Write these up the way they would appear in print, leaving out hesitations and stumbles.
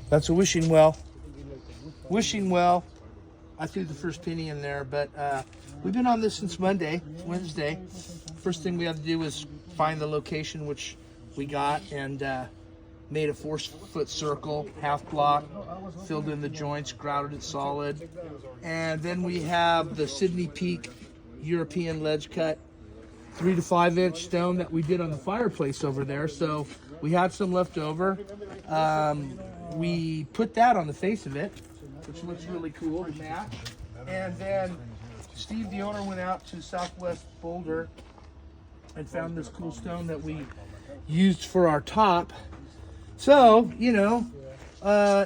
That's a wishing well. Wishing well. I threw the first penny in there, but we've been on this since Wednesday. First thing we had to do was find the location, which we got, and made a 4-foot circle, half block, filled in the joints, grouted it solid. And then we have the Sydney Peak European ledge cut 3 to 5 inch stone that we did on the fireplace over there. So we had some left over. We put that on the face of it, which looks really cool to match. And then Steve, the owner, went out to Southwest Boulder and found this cool stone that we used for our top. So, you know,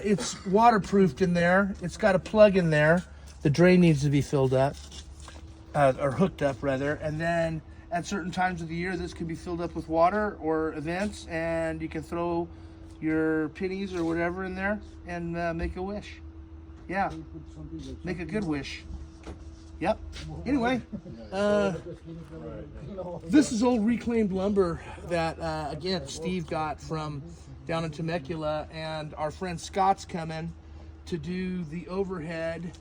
it's waterproofed in there. It's got a plug in there. The drain needs to be filled up, or hooked up rather. And then at certain times of the year, this can be filled up with water or events, and you can throw your pennies or whatever in there and make a wish. Yeah, make a good wish. Yep. Anyway, this is old reclaimed lumber that, again, Steve got from down in Temecula, and our friend Scott's coming to do the overhead.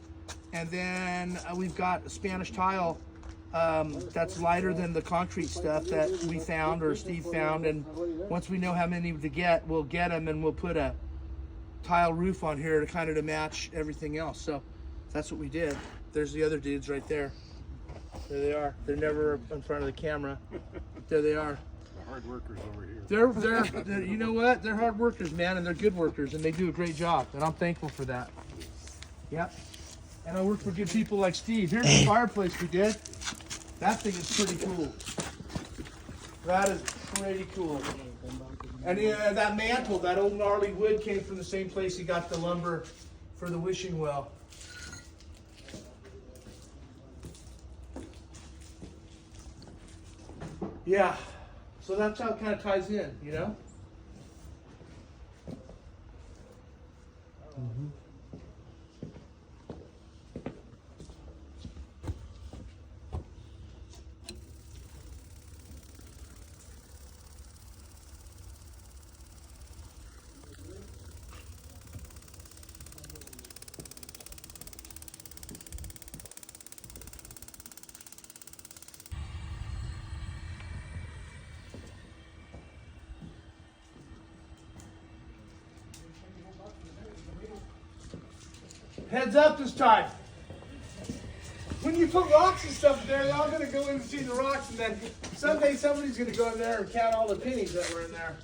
And then we've got Spanish tile that's lighter than the concrete stuff that we found, or Steve found. And once we know how many to get, we'll get them, and we'll put a tile roof on here to kind of to match everything else. So that's what we did. There's the other dudes right there. There they are. They're never in front of the camera. There they are. The hard workers over here. They're you know what? They're hard workers, man, and they're good workers, and they do a great job, and I'm thankful for that. Yep. And I work for good people like Steve. Here's the fireplace we did. That thing is pretty cool. That is pretty cool. And that mantle, that old gnarly wood, came from the same place he got the lumber for the wishing well. Yeah, so that's how it kind of ties in, you know? Mm-hmm. Heads up this time. When you put rocks and stuff there, they're all going to go in and see the rocks, and then someday somebody's going to go in there and count all the pennies that were in there.